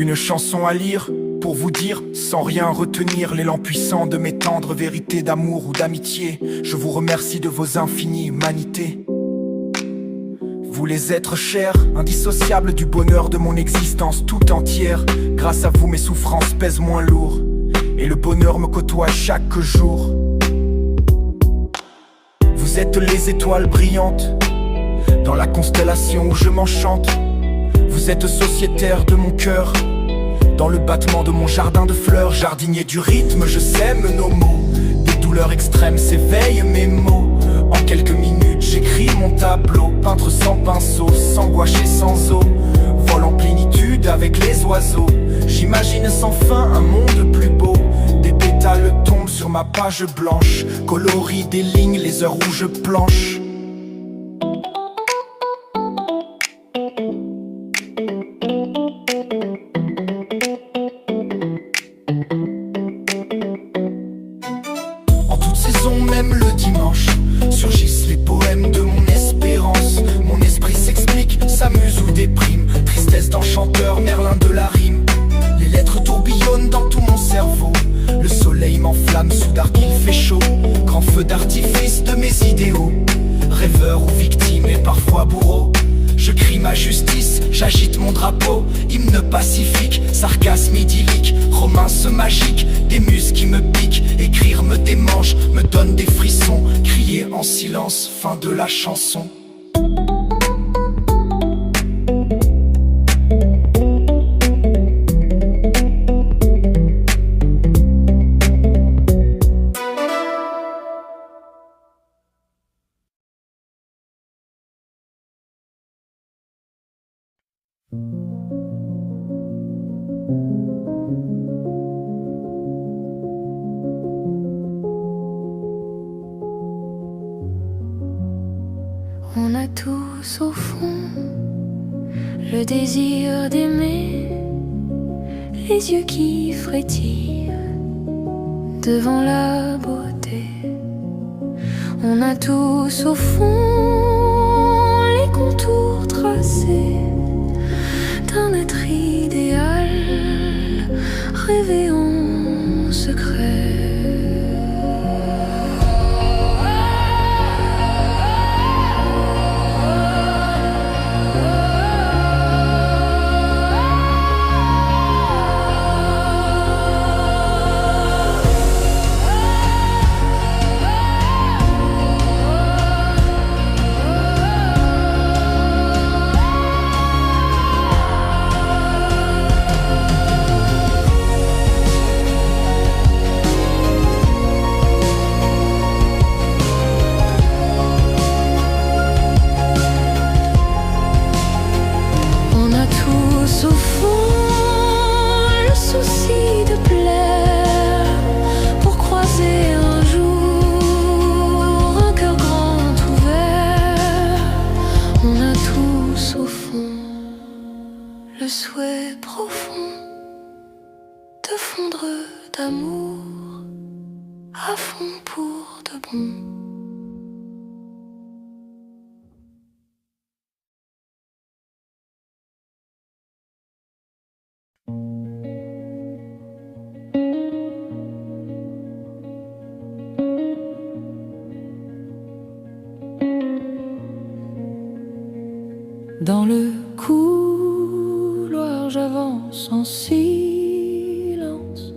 Une chanson à lire, pour vous dire, sans rien retenir, l'élan puissant de mes tendres vérités d'amour ou d'amitié. Je vous remercie de vos infinies humanités. Vous les êtres chers, indissociables du bonheur de mon existence tout entière. Grâce à vous mes souffrances pèsent moins lourd, et le bonheur me côtoie chaque jour. Vous êtes les étoiles brillantes dans la constellation où je m'enchante. Vous êtes sociétaire de mon cœur, dans le battement de mon jardin de fleurs. Jardinier du rythme, je sème nos mots. Des douleurs extrêmes s'éveillent mes mots. En quelques minutes j'écris mon tableau. Peintre sans pinceau, sans gouache et sans eau. Vol en plénitude avec les oiseaux. J'imagine sans fin un monde plus beau. Des pétales tombent sur ma page blanche, coloris des lignes, les heures où je planche. En toute saison, même le dimanche, surgissent les poèmes de mon espérance. Mon esprit s'explique, s'amuse ou déprime. Tristesse d'enchanteur, Merlin de la rime. Les lettres tourbillonnent dans tout mon cerveau. Le soleil m'enflamme, soudain qu'il fait chaud. Grand feu d'artifice de mes idéaux. Rêveur ou victime et parfois bourreau. Je crie ma justice, j'agite mon drapeau. Hymne pacifique, sarcasme idyllique. Romance magique, des muses qui me piquent. Écrire me démange, me donne des frissons. Crier en silence, fin de la chanson. On a tous au fond le désir d'aimer, les yeux qui frétillent devant la beauté. On a tous au fond les contours tracés d'un être idéal rêvé en secret. Au fond, le souci de plaire pour croiser un jour un cœur grand ouvert. On a tous au fond le souhait profond de fondre d'amour à fond pour de bon. Dans le couloir, j'avance en silence,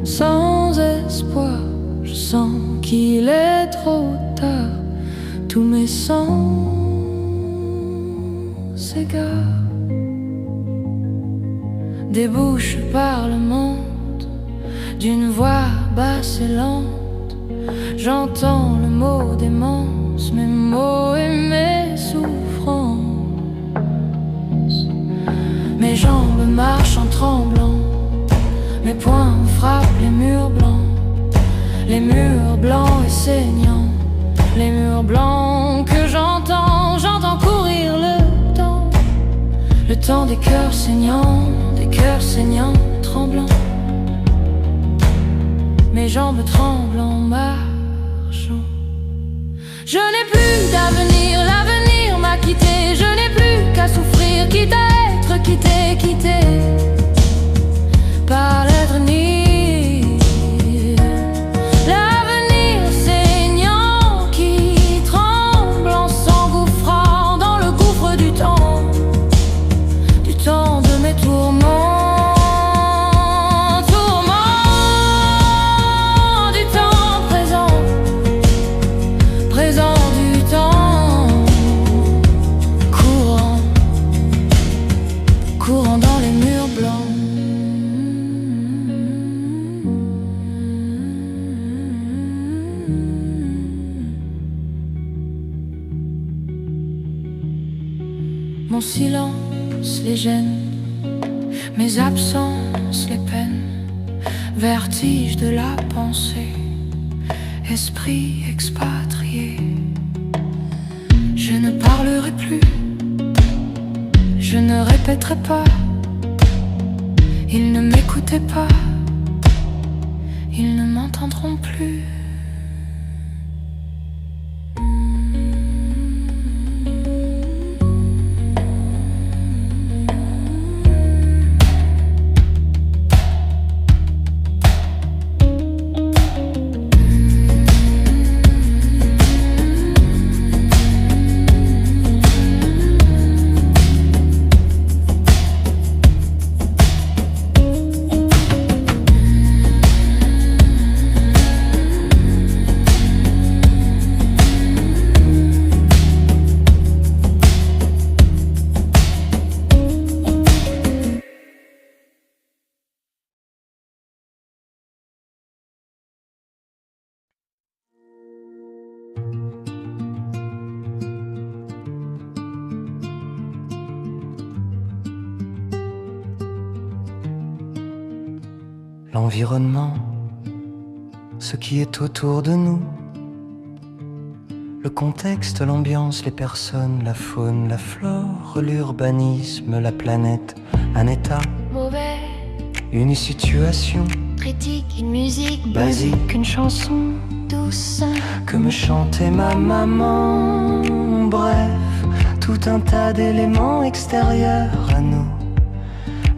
sans espoir. Je sens qu'il est trop tard. Tous mes sens s'égarent. Des bouches parlementent d'une voix basse et lente. J'entends le mot démence, mes mots et mes souffrances. Mes jambes marchent en tremblant, mes poings frappent les murs blancs. Les murs blancs et saignants, les murs blancs que j'entends courir le temps des cœurs saignants tremblants. Mes jambes tremblent en marchant. Je n'ai plus d'avenir, l'avenir m'a quitté. Je n'ai plus qu'à souffrir, quitte à être quitté. pas l'être ni l'avenir saignant qui tremble en s'engouffrant dans le gouffre du temps de mes tourments, tourments du temps présent, présent du temps courant, courant dans les murs blancs. Mon silence les gêne, mes absences les peines, vertige de la pensée, esprit expatrié. Je ne parlerai plus, je ne répéterai pas, ils ne m'écoutaient pas, ils ne m'entendront plus. L'environnement, ce qui est autour de nous, le contexte, l'ambiance, les personnes, la faune, la flore, l'urbanisme, la planète, un état, Mauvais, une situation critique, une musique basique, une chanson douce, que me chantait ma maman. Bref, tout un tas d'éléments extérieurs à nous.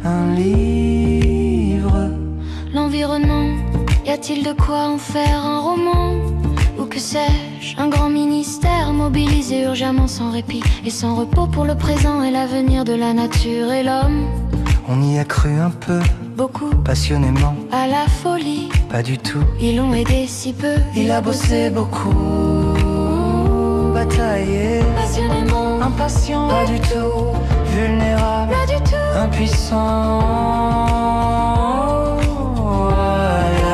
Un livre. l'environnement. Y a-t-il de quoi en faire un roman? Ou que sais-je, un grand ministère mobilisé urgemment sans répit et sans repos pour le présent et l'avenir de la nature et l'homme. On y a cru un peu, Beaucoup passionnément, à la folie, pas du tout. ils l'ont aidé si peu. Il a bossé beaucoup, bataillé, Passionnément, impatient, pas du tout, vulnérable, pas du tout. impuissant,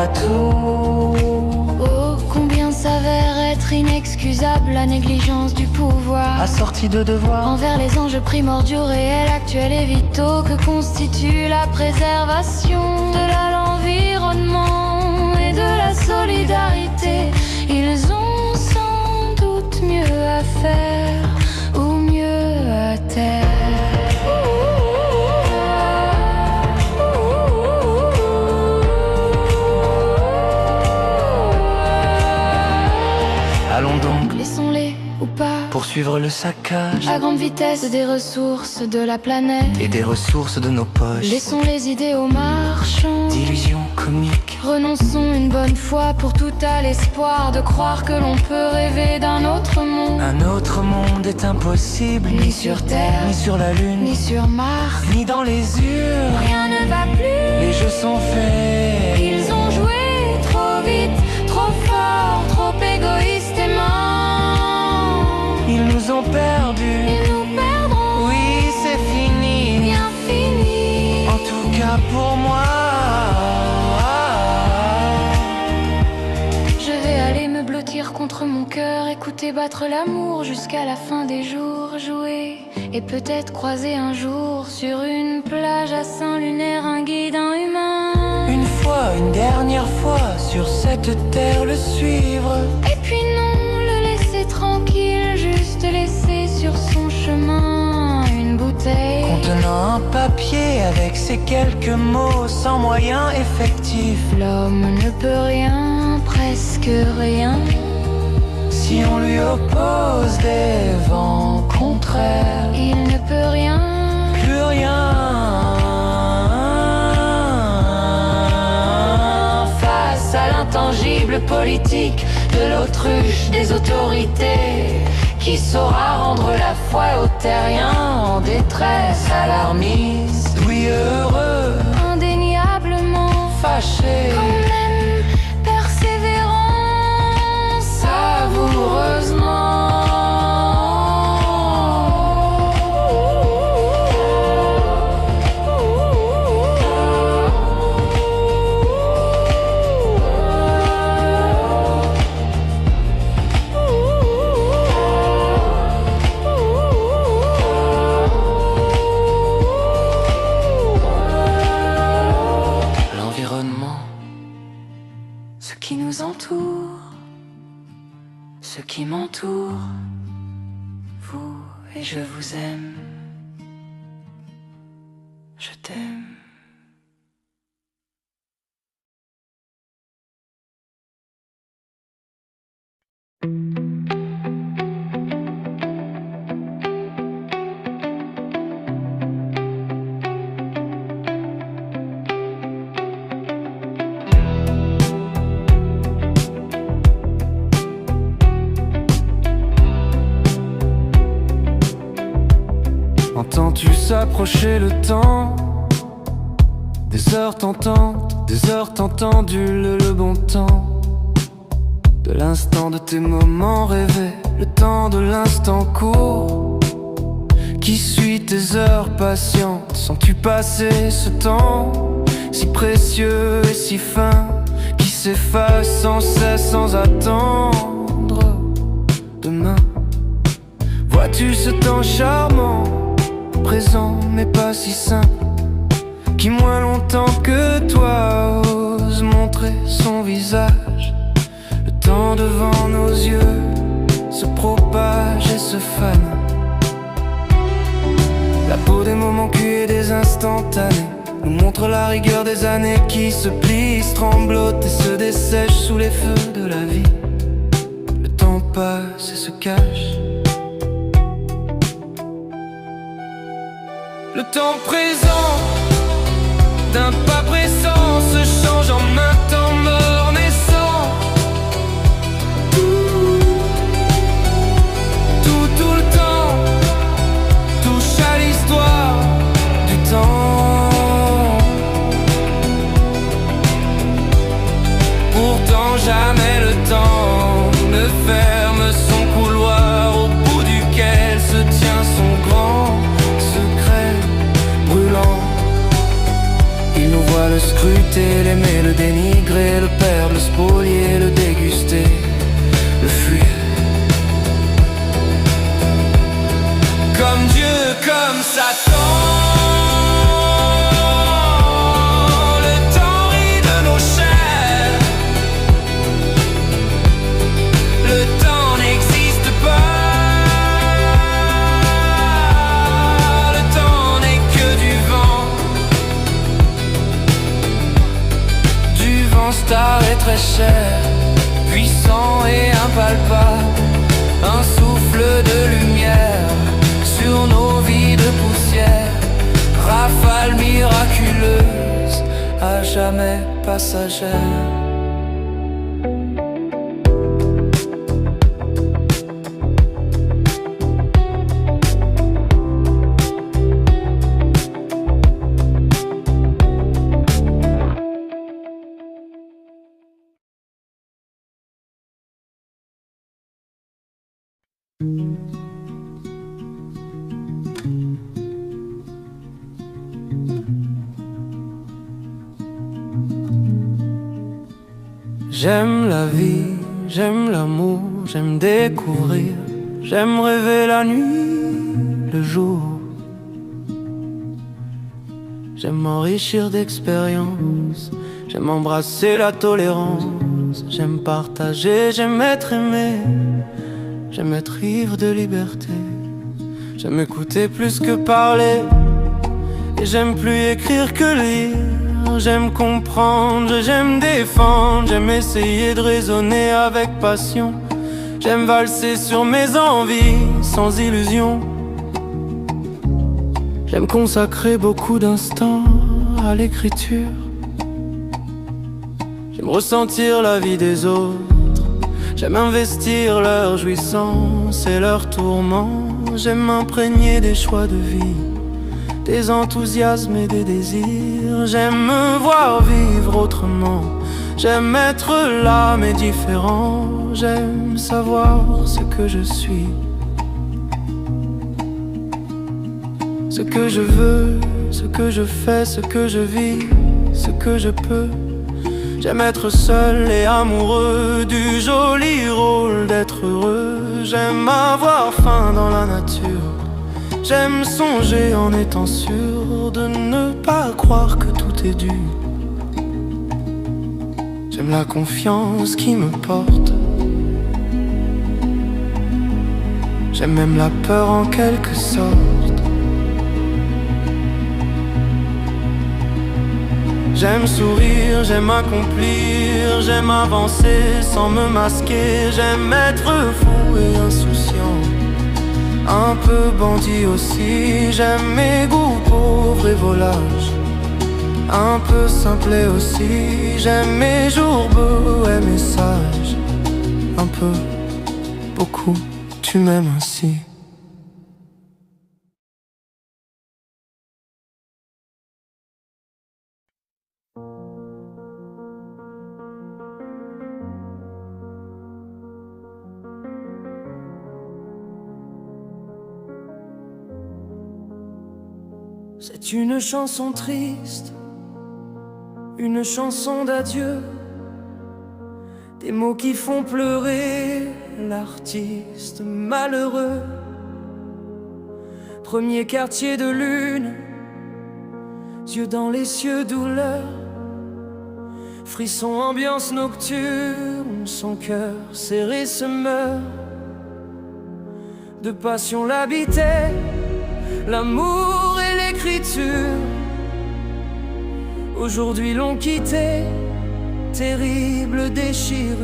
à tout. Oh, combien s'avère être inexcusable la négligence du pouvoir Assorti de devoirs, envers les enjeux primordiaux, réels, actuels et vitaux que constitue la préservation de l'environnement et de la solidarité. Ils ont sans doute mieux à faire ou mieux à taire. allons donc Laissons-les ou pas poursuivre le saccage à grande vitesse des ressources de la planète. et des ressources de nos poches, Laissons les idéaux marchands. d'illusions comiques. Renonçons une bonne fois pour tout à l'espoir de croire que l'on peut rêver d'un autre monde. Un autre monde est impossible, Ni sur Terre, ni sur la Lune, ni sur Mars. ni dans les urnes. Rien ne va plus. Les jeux sont faits. Ils ont joué trop vite, trop fort, trop égoïstement. Ils nous ont perdus. Ils nous perdront. Oui, c'est fini. Bien fini. En tout cas pour moi. Je vais aller me blottir contre mon cœur, écouter battre l'amour jusqu'à la fin des jours, jouer et peut-être croiser un jour sur une plage à Saint-Lunaire un guide, un humain. Une fois, une dernière fois, sur cette terre le suivre. Et puis non, le laisser tranquille, juste laisser sur son chemin une bouteille Contenant un papier avec ces quelques mots sans moyens effectifs. L'homme ne peut rien, presque rien, Si on lui oppose des vents contraires, il ne peut rien. plus rien. intangible politique de l'autruche des autorités, qui saura rendre la foi aux terriens en détresse alarmiste. Oui, heureux, indéniablement fâché, quand même persévérant savoureusement. Ce qui nous entoure, ce qui m'entoure, vous et je vous aime, je t'aime. Entends-tu s'approcher le temps? Des heures tentendules, le bon temps de l'instant de tes moments rêvés, le temps de l'instant court qui suit tes heures patientes. Sens-tu passer ce temps si précieux et si fin, qui s'efface sans cesse, sans attendre demain? Vois-tu ce temps charmant, présent mais pas si simple, qui moins longtemps que toi ose montrer son visage? Le temps devant nos yeux se propage et se fane, la peau des moments cuits et des instantanés nous montre la rigueur des années qui se plient, se tremblotent et se dessèchent sous les feux de la vie. Le temps passe et se cache. Le temps présent d'un pas pressant se change en un temps mort naissant. Tout le temps touche à l'histoire du temps. Pourtant jamais le temps ne ferme son couloir au bout duquel se tient son grand secret brûlant. Il nous voit le scruter, l'aimer, le dénigrer, le perdre, le spolier, le déguster, le fuir. Comme Dieu, comme Satan, le temps rit de nos chairs. Le temps n'existe pas, le temps n'est que du vent. Du vent star et très cher, puissant et impalpable, un souffle de lumière sur nos vies de poussière, rafale miraculeuse, à jamais passagère. J'aime la vie, j'aime l'amour, j'aime découvrir, j'aime rêver la nuit, le jour. J'aime m'enrichir d'expériences, j'aime embrasser la tolérance, j'aime partager, j'aime être aimé, j'aime être ivre de liberté. J'aime écouter plus que parler, et j'aime plus écrire que lire. J'aime comprendre, j'aime défendre, j'aime essayer de raisonner avec passion. J'aime valser sur mes envies, sans illusion. J'aime consacrer beaucoup d'instants à l'écriture. J'aime ressentir la vie des autres. J'aime investir leur jouissance et leur tourment. J'aime m'imprégner des choix de vie, des enthousiasmes et des désirs. J'aime me voir vivre autrement. J'aime être là mais différent. J'aime savoir ce que je suis, ce que je veux, ce que je fais, ce que je vis, ce que je peux. J'aime être seul et amoureux du joli rôle d'être heureux. J'aime avoir faim dans la nature. J'aime songer en étant sûr de ne pas croire que tout est dû. J'aime la confiance qui me porte. J'aime même la peur en quelque sorte. J'aime sourire, j'aime accomplir, j'aime avancer sans me masquer. J'aime être fou et insouciant, un peu bandit aussi. J'aime mes goûts pauvres et volages, un peu simplet aussi. J'aime mes jours beaux et mes sages, un peu, beaucoup, tu m'aimes ainsi. C'est une chanson triste, une chanson d'adieu, des mots qui font pleurer l'artiste malheureux. Premier quartier de lune, yeux dans les cieux, douleur, frisson, ambiance nocturne, son cœur serré se meurt. De passion l'habitait, l'amour et l'écriture. Aujourd'hui l'ont quitté, terrible déchirure.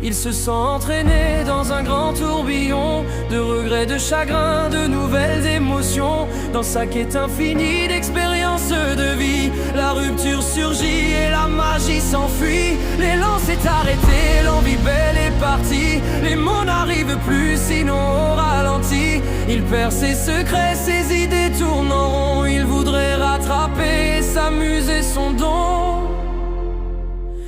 Il se sent entraîné dans un grand tourbillon de regrets, de chagrins, de nouvelles émotions. Dans sa quête infinie d'expériences de vie, la rupture surgit et la magie s'enfuit. L'élan s'est arrêté, l'envie belle est partie. Les mots n'arrivent plus sinon au ralenti. Il perd ses secrets, ses idées tournent en rond. Il voudrait rattraper et s'amuser son don.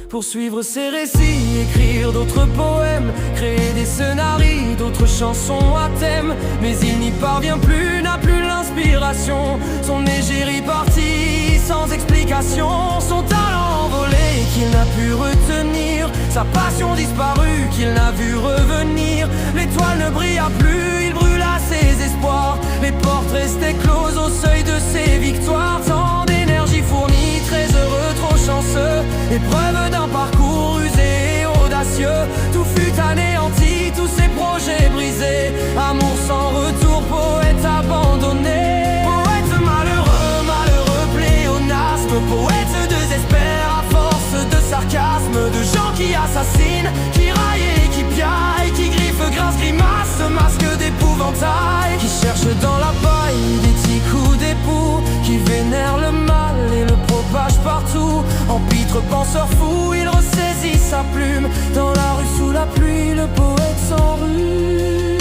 Poursuivre ses récits, écrire d'autres poèmes, créer des scénarios, d'autres chansons à thème. Mais il n'y parvient plus, n'a plus l'inspiration. Son égérie parti sans explication. Son talent envolé qu'il n'a pu retenir, sa passion disparue qu'il n'a vu revenir. L'étoile ne brilla plus, il brûla ses espoirs. Les portes restaient closes au seuil de ses victoires. Tant d'énergie fournie, très heureux, trop chanceux. Épreuve d'un parcours usé et audacieux. Tout fut anéanti, tous ses projets brisés. Amour sans retour, poète abandonné. Poète malheureux, malheureux pléonasme. Poète désespère à force de sarcasme. De gens qui assassinent, qui raillent et qui piaillent, qui griffent, grincent, grimacent, masque d'épouvantail. Qui cherchent dans la paille des petits coups d'époux, qui vénèrent le mal et le propage partout. En pitre penseur fou, il ressaisit sa plume. Dans la rue sous la pluie, le poète s'enrue.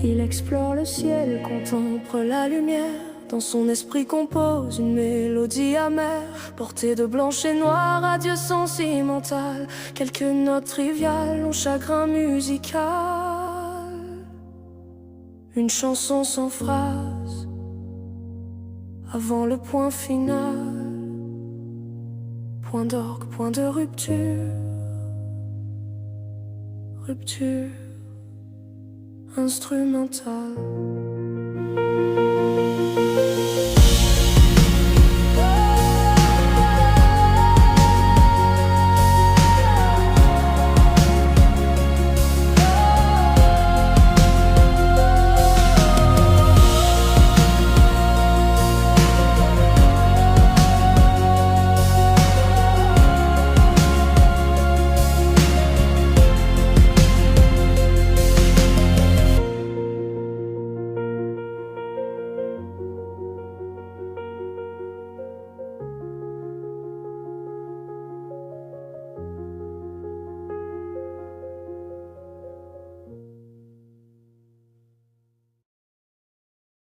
Il explore le ciel, contemple la lumière. Dans son esprit compose une mélodie amère, portée de blanche et noir, adieu sentimental. Quelques notes triviales, ont chagrin musical. Une chanson sans phrase, avant le point final. Point d'orgue, point de rupture. Rupture instrumentale.